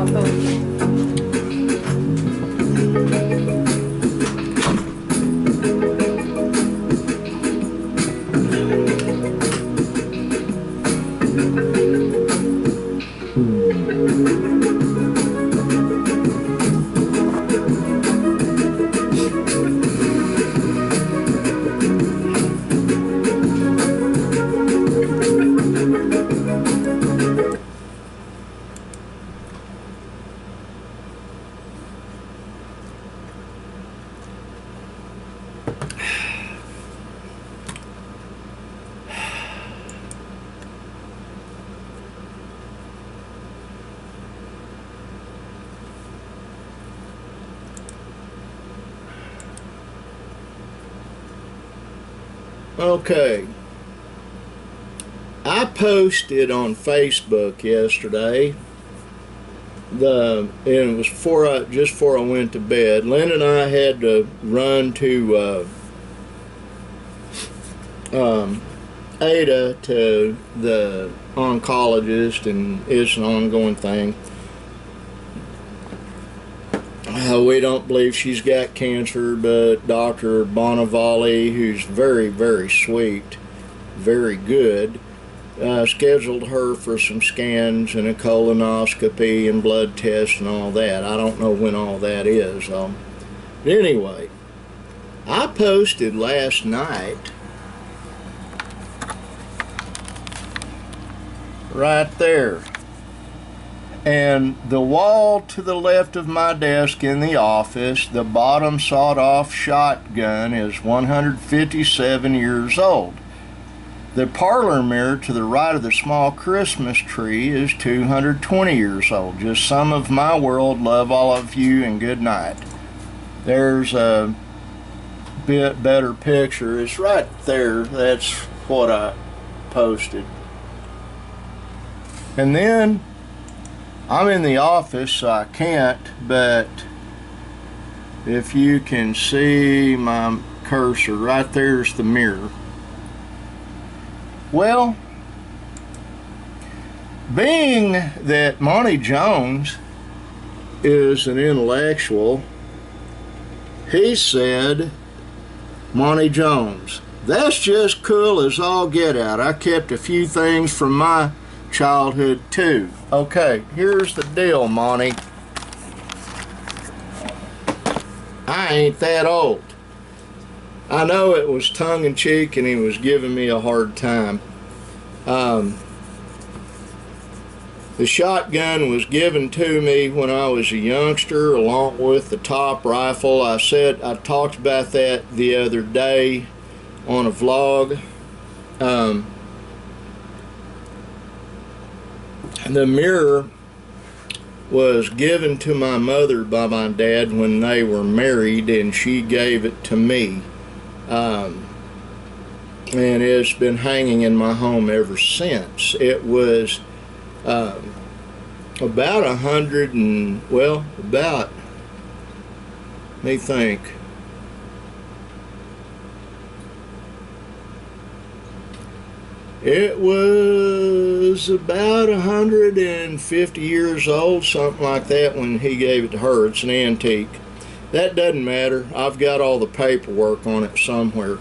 post. Okay, I posted on Facebook yesterday. And it was just before I went to bed. Lynn and I had to run to Ada to the oncologist, and it's an ongoing thing. We don't believe she's got cancer, but Dr. Bonavalli, who's very, very sweet, very good, scheduled her for some scans and a colonoscopy and blood tests and all that. I don't know when all that is. But anyway, I posted last night right there. And the wall to the left of my desk in the office, the bottom sawed-off shotgun is 157 years old. The parlor mirror to the right of the small Christmas tree is 220 years old. Just some of my world. Love all of you and good night. There's a bit better picture. It's right there. That's what I posted. And then I'm in the office, so I can't, but if you can see my cursor, right there's the mirror. Well, being that Monty Jones is an intellectual, he said, Monty Jones, that's just cool as all get out. I kept a few things from my childhood too. Okay, here's the deal, Monty. I ain't that old. I know it was tongue-in-cheek and he was giving me a hard time. The shotgun was given to me when I was a youngster along with the top rifle. I talked about that the other day on a vlog. The mirror was given to my mother by my dad when they were married, and she gave it to me. And it's been hanging in my home ever since. It was about let me think. It was about 150 years old, something like that, when he gave it to her. It's an antique. That doesn't matter. I've got all the paperwork on it somewhere.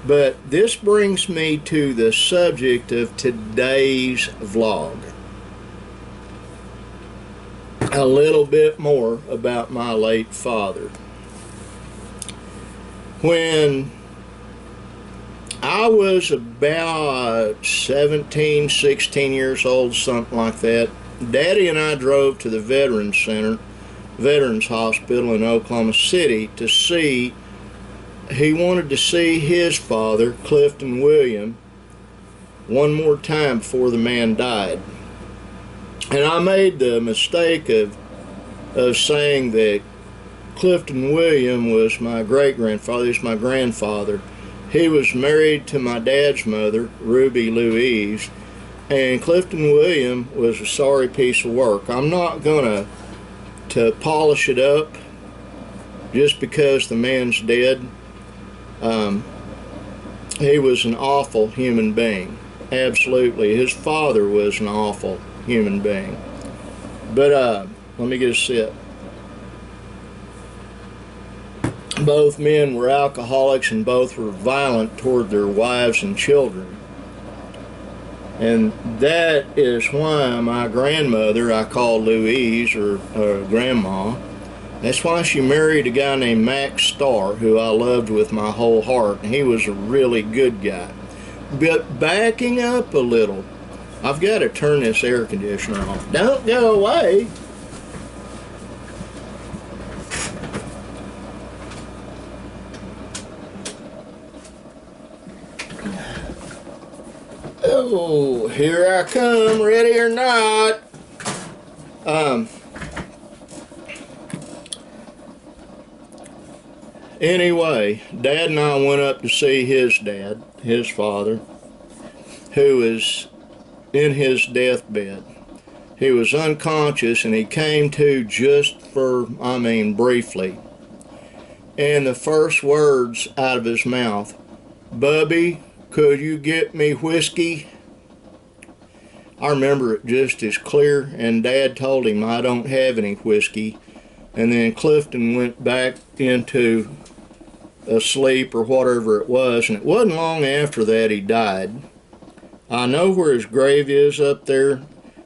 But this brings me to the subject of today's vlog. A little bit more about my late father. When I was about 17, 16 years old, something like that, Daddy and I drove to the Veterans Hospital in Oklahoma City to see, he wanted to see his father, Clifton William, one more time before the man died. And I made the mistake of saying that Clifton William was my great-grandfather. He's my grandfather. He was married to my dad's mother, Ruby Louise, and Clifton William was a sorry piece of work. I'm not going to polish it up just because the man's dead. He was an awful human being. Absolutely. His father was an awful human being. But Let me get a sip. Both men were alcoholics and both were violent toward their wives and children. And that is why my grandmother, I call Louise, or Grandma, that's why she married a guy named Max Starr, who I loved with my whole heart, and he was a really good guy. But backing up a little, I've got to turn this air conditioner off. Don't go away. Oh, here I come, ready or not. Anyway, Dad and I went up to see his dad, his father, who was in his deathbed. He was unconscious and he came to just for, briefly. And the first words out of his mouth, "Bubby, could you get me whiskey?" I remember it just as clear, and Dad told him, "I don't have any whiskey." And then Clifton went back into asleep or whatever it was, and it wasn't long after that he died. I know where his grave is up there.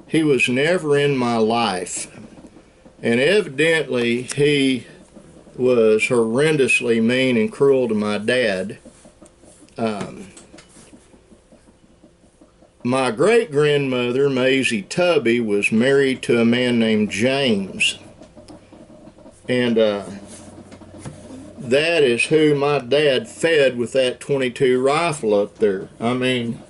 He was never in my life, and evidently he was horrendously mean and cruel to my dad. My great-grandmother, Maisie Tubby, was married to a man named James, and that is who my dad fed with that .22 rifle up there. I mean,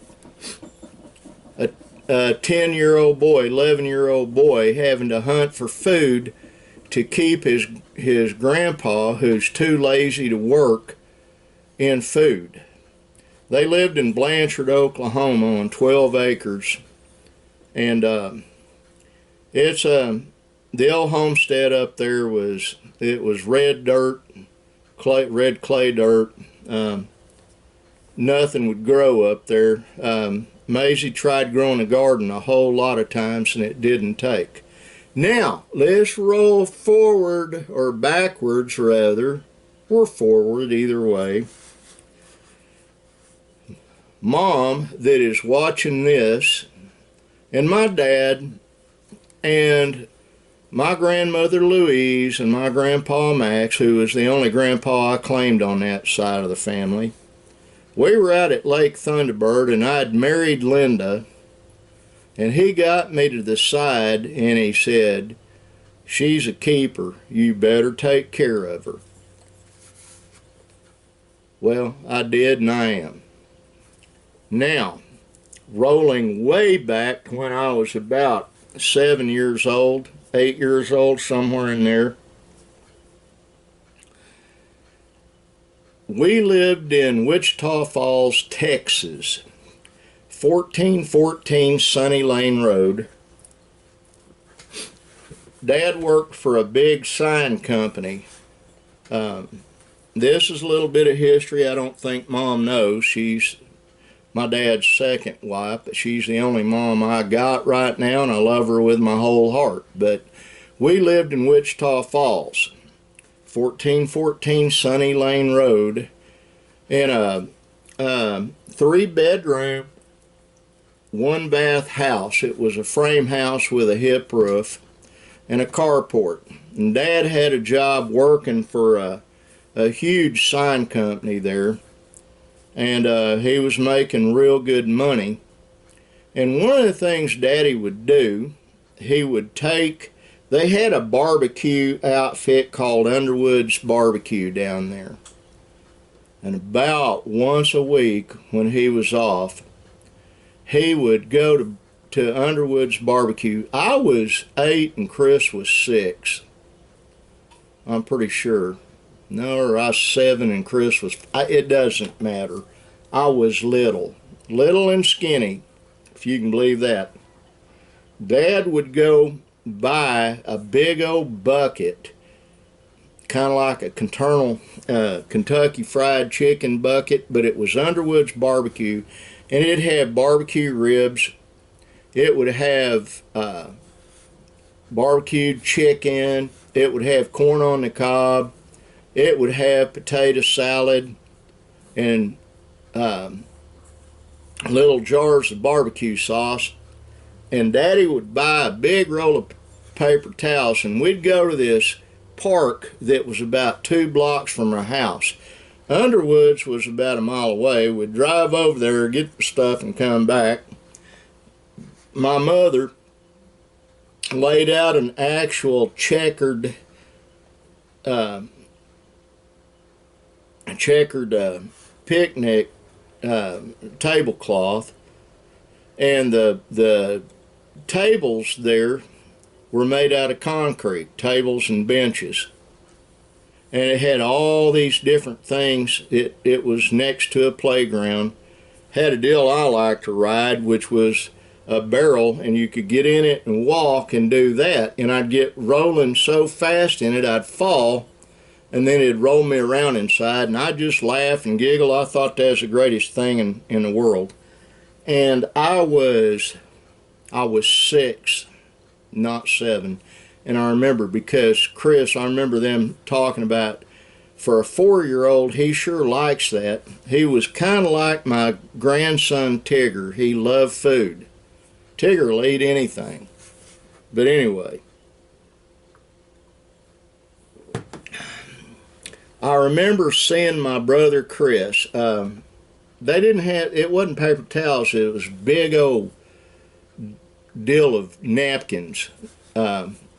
a 10-year-old boy, 11-year-old boy having to hunt for food to keep his grandpa, who's too lazy to work, in food. They lived in Blanchard, Oklahoma on 12 acres. And it's the old homestead up there was red dirt, red clay dirt. Nothing would grow up there. Maisie tried growing a garden a whole lot of times and it didn't take. Now, let's roll forward, or backwards rather, or forward, either way. Mom that is watching this, and my dad, and my grandmother Louise, and my grandpa Max, who was the only grandpa I claimed on that side of the family. We were out at Lake Thunderbird, and I'd married Linda, and he got me to the side and he said, "She's a keeper. You better take care of her." Well, I did, and I am. Now, rolling way back to when I was about 7 years old, 8 years old, somewhere in there, we lived in Wichita Falls, Texas, 1414 Sunny Lane Road. Dad worked for a big sign company. This is a little bit of history I don't think Mom knows. She's my dad's second wife, but she's the only mom I got right now, and I love her with my whole heart. But we lived in Wichita Falls, 1414 Sunny Lane Road, in a 3-bedroom, 1-bath house. It was a frame house with a hip roof and a carport. And Dad had a job working for a huge sign company there, and he was making real good money. And one of the things Daddy would do, he would take, they had a barbecue outfit called Underwood's Barbecue down there. And about once a week when he was off, he would go to Underwood's Barbecue. I was 8 and Chris was 6. I'm pretty sure. No, or I was 7 and Chris was... it doesn't matter. I was little. Little and skinny, if you can believe that. Dad would go buy a big old bucket, kind of like a Kentucky Fried Chicken bucket, but it was Underwood's Barbecue, and it'd have barbecue ribs. It would have barbecued chicken. It would have corn on the cob. It would have potato salad and little jars of barbecue sauce. And Daddy would buy a big roll of paper towels, and we'd go to this park that was about 2 blocks from our house. Underwoods was about a mile away. We'd drive over there, get the stuff, and come back. My mother laid out an actual checkered picnic tablecloth, and the tables there were made out of concrete, tables and benches. And it had all these different things. It was next to a playground. Had a deal I liked to ride, which was a barrel, and you could get in it and walk and do that. And I'd get rolling so fast in it, I'd fall, and then it'd roll me around inside, and I'd just laugh and giggle. I thought that was the greatest thing in the world. And I was 6, not 7. And I remember, because Chris, I remember them talking about, for a 4-year-old, he sure likes that. He was kind of like my grandson Tigger. He loved food. Tigger will eat anything. But anyway, I remember seeing my brother Chris. They didn't have, it wasn't paper towels, it was big old deal of napkins.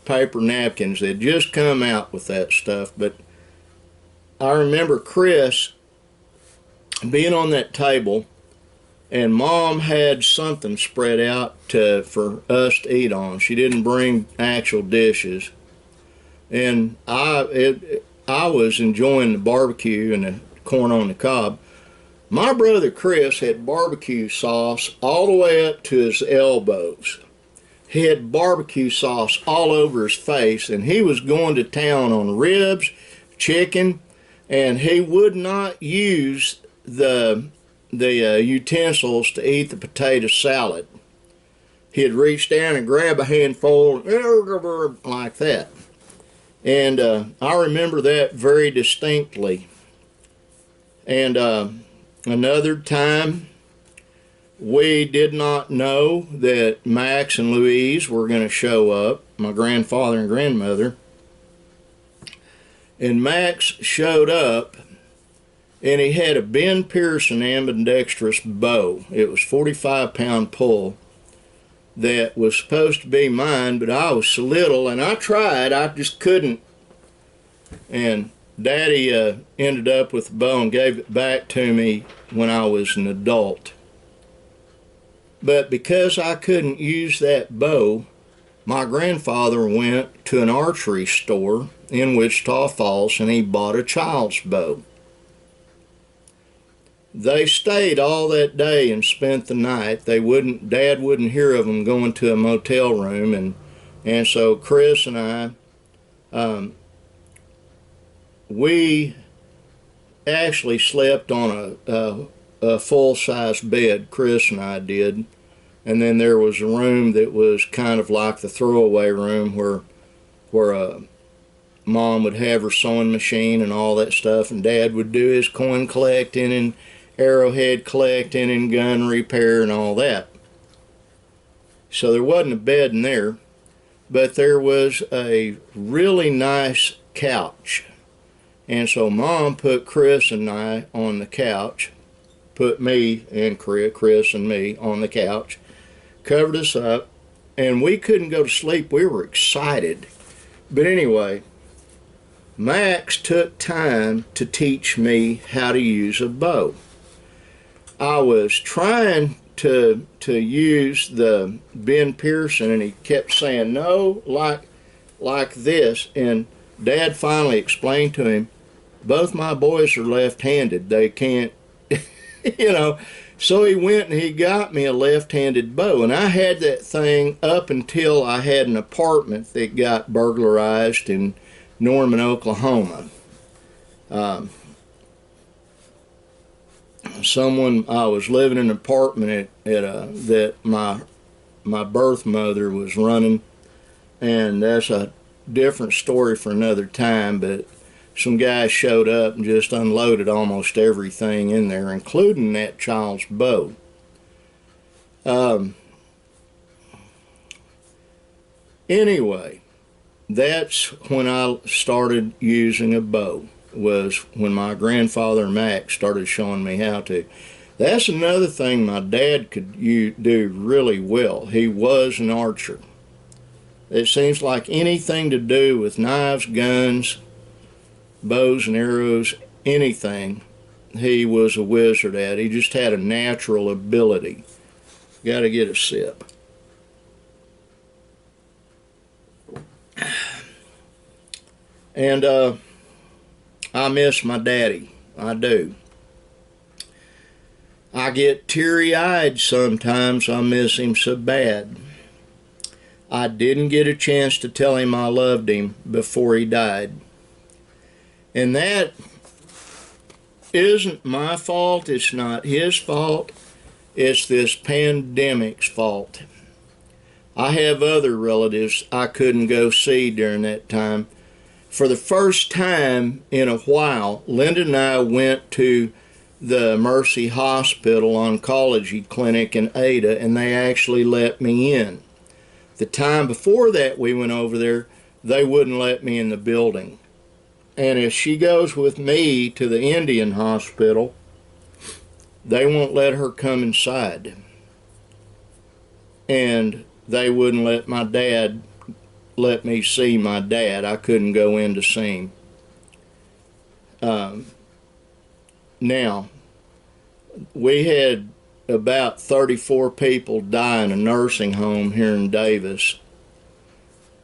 Paper napkins. They'd just come out with that stuff. But I remember Chris being on that table, and Mom had something spread out for us to eat on. She didn't bring actual dishes, and I was enjoying the barbecue and the corn on the cob. My brother Chris had barbecue sauce all the way up to his elbows. He had barbecue sauce all over his face, and he was going to town on ribs, chicken, and he would not use the utensils to eat the potato salad. He'd reach down and grab a handful like that. And I remember that very distinctly. And another time, we did not know that Max and Louise were going to show up, my grandfather and grandmother. And Max showed up, and he had a Ben Pearson ambidextrous bow. It was 45-pound pull that was supposed to be mine, but I was so little, and I tried, I just couldn't. And Daddy ended up with the bow and gave it back to me when I was an adult. But because I couldn't use that bow, my grandfather went to an archery store in Wichita Falls, and he bought a child's bow. They stayed all that day and spent the night. Dad wouldn't hear of them going to a motel room, and so Chris and I, we actually slept on a full-size bed. Chris and I did. And then there was a room that was kind of like the throwaway room where Mom would have her sewing machine and all that stuff, and Dad would do his coin collecting and arrowhead collecting and gun repair and all that. So there wasn't a bed in there, but there was a really nice couch. And so Mom put Chris and I on the couch, put me and Chris and me on the couch, covered us up, and we couldn't go to sleep. We were excited. But anyway, Max took time to teach me how to use a bow. I was trying to use the Ben Pearson, and he kept saying, no, like this. And Dad finally explained to him, both my boys are left-handed. They can't, you know. So he went and he got me a left-handed bow, and I had that thing up until I had an apartment that got burglarized in Norman, Oklahoma. I was living in an apartment that my birth mother was running, and that's a different story for another time, but some guys showed up and just unloaded almost everything in there, including that child's bow. Anyway, that's when I started using a bow, was when my grandfather Mac started showing me how to. That's another thing my dad could do really well. He was an archer. It seems like anything to do with knives, guns, bows and arrows, anything, he was a wizard at. He just had a natural ability. Got to get a sip. And I miss my daddy. I do. I get teary-eyed sometimes. I miss him so bad. I didn't get a chance to tell him I loved him before he died. And that isn't my fault. It's not his fault. It's this pandemic's fault. I have other relatives I couldn't go see during that time. For the first time in a while, Linda and I went to the Mercy Hospital Oncology Clinic in Ada, and they actually let me in. The time before that we went over there, they wouldn't let me in the building. And if she goes with me to the Indian hospital, they won't let her come inside. And they wouldn't let my dad let me see my dad. I couldn't go in to see him. Now, we had about 34 people die in a nursing home here in Davis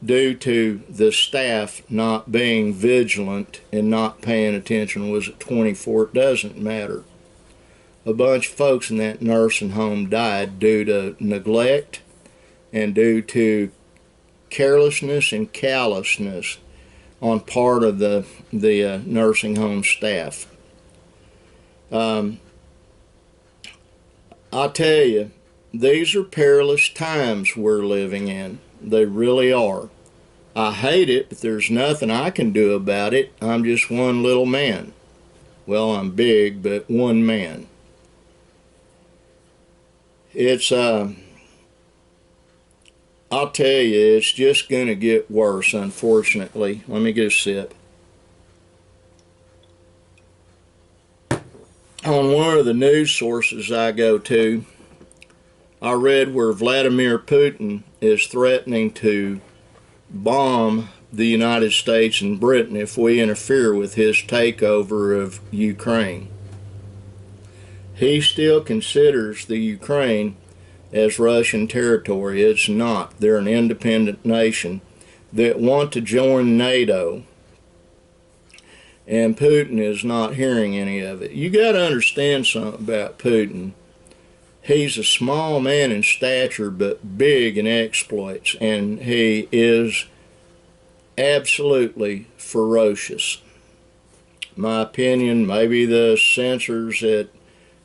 due to the staff not being vigilant and not paying attention. Was it 24? It doesn't matter. A bunch of folks in that nursing home died due to neglect and due to carelessness and callousness on part of the nursing home staff. I tell you, these are perilous times we're living in. They really are. I hate it, but there's nothing I can do about it. I'm just one little man. Well, I'm big, but one man. It's, I'll tell you, it's just going to get worse, unfortunately. Let me get a sip. On one of the news sources I go to, I read where Vladimir Putin is threatening to bomb the United States and Britain if we interfere with his takeover of Ukraine. He still considers the Ukraine as Russian territory. It's not. They're an independent nation that want to join NATO. And Putin is not hearing any of it. You got to understand something about Putin. He's a small man in stature, but big in exploits, and he is absolutely ferocious. My opinion, maybe the censors at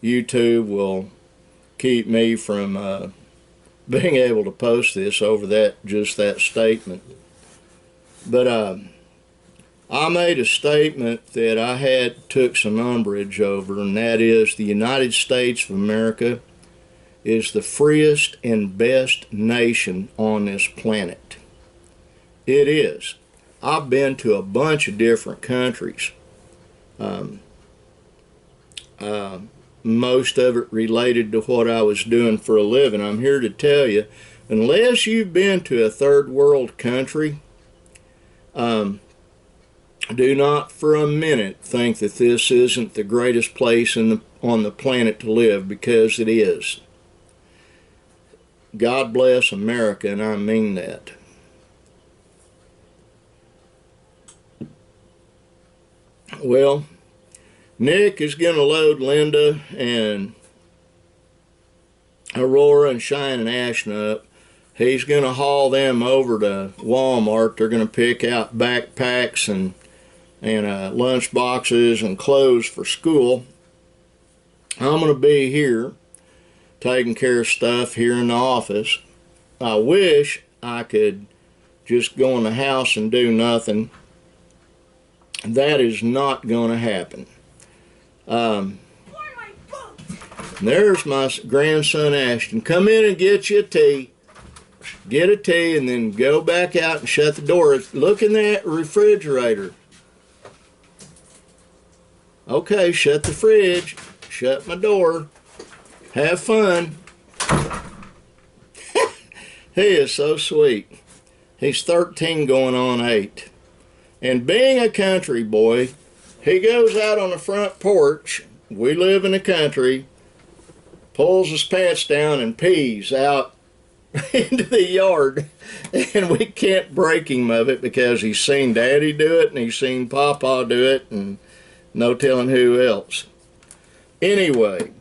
YouTube will keep me from being able to post this over just that statement. But I made a statement that I took some umbrage over, and that is the United States of America is the freest and best nation on this planet. It is. I've been to a bunch of different countries. Most of it related to what I was doing for a living. I'm here to tell you, unless you've been to a third world country, do not for a minute think that this isn't the greatest place on the planet to live, because it is. God bless America, and I mean that. Well, Nick is going to load Linda and Aurora and Shine and Ashton up. He's going to haul them over to Walmart. They're going to pick out backpacks and lunch boxes and clothes for school. I'm going to be here taking care of stuff here in the office. I wish I could just go in the house and do nothing. That is not going to happen. There's my grandson Ashton. Come in and get you a tea. Get a tea and then go back out and shut the door. Look in that refrigerator. Okay, shut the fridge. Shut my door. Have fun. He is so sweet. He's 13 going on 8. And being a country boy, he goes out on the front porch. We live in the country. Pulls his pants down and pees out into the yard. And we can't break him of it because he's seen Daddy do it and he's seen Papa do it and no telling who else. Anyway,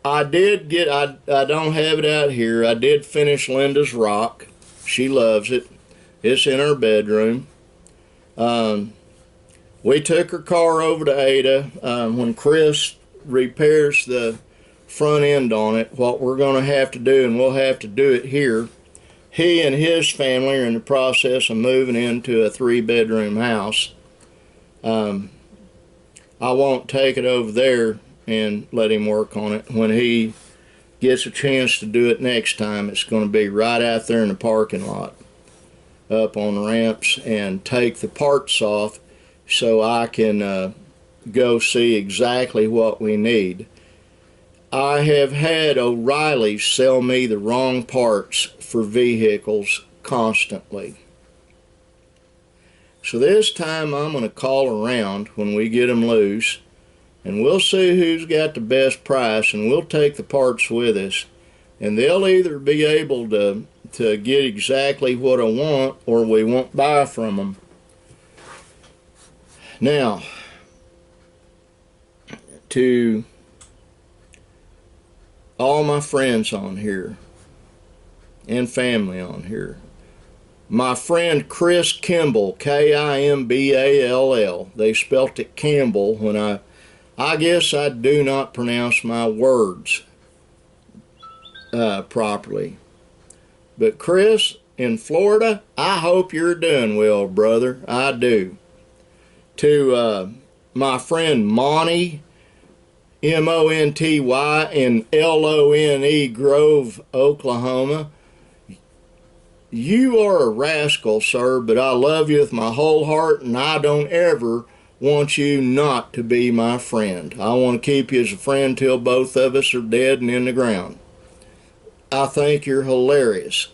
I don't have it out here. I did finish Linda's rock. She loves it. It's in her bedroom. We took her car over to Ada. When Chris repairs the front end on it, what we're going to have to do, and we'll have to do it here, he and his family are in the process of moving into a 3-bedroom house. I won't take it over there and let him work on it. When he gets a chance to do it next time, it's going to be right out there in the parking lot, up on the ramps, and take the parts off so I can go see exactly what we need. I have had O'Reilly sell me the wrong parts for vehicles constantly. So this time I'm going to call around when we get them loose, and we'll see who's got the best price, and we'll take the parts with us, and they'll either be able to get exactly what I want, or we won't buy from them. Now, to all my friends on here and family on here, my friend Chris Kimball, Kimball, they spelt it Campbell when I guess I do not pronounce my words properly. But Chris in Florida, I hope you're doing well, brother. I do. To my friend Monty, M-O-N-T-Y, in L-O-N-E, Grove, Oklahoma. You are a rascal, sir, but I love you with my whole heart, and I don't ever want you not to be my friend. I want to keep you as a friend till both of us are dead and in the ground. I think you're hilarious.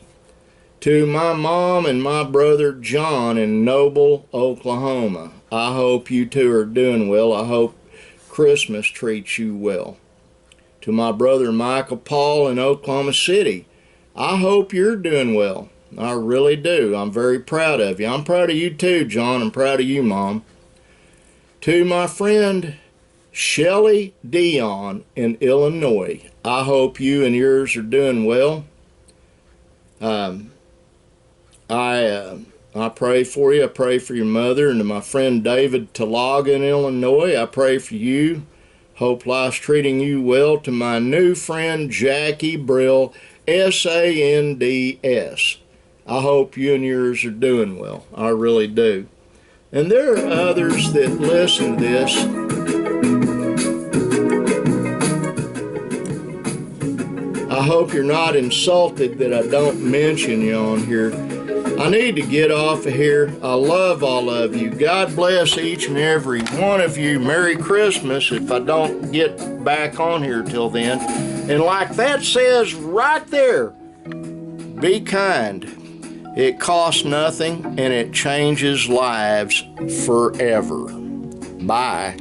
To my mom and my brother John in Noble, Oklahoma, I hope you two are doing well. I hope Christmas treats you well. To my brother Michael Paul in Oklahoma City, I hope you're doing well. I really do. I'm very proud of you. I'm proud of you too, John. I'm proud of you, Mom. To my friend Shelly Dion in Illinois, I hope you and yours are doing well. I pray for you. I pray for your mother. And to my friend David Talaga in Illinois, I pray for you. Hope life's treating you well. To my new friend Jackie Brill, S-A-N-D-S, I hope you and yours are doing well. I really do. And there are others that listen to this. I hope you're not insulted that I don't mention you on here. I need to get off of here. I love all of you. God bless each and every one of you. Merry Christmas if I don't get back on here till then. And like that says right there, be kind. It costs nothing and it changes lives forever. Bye.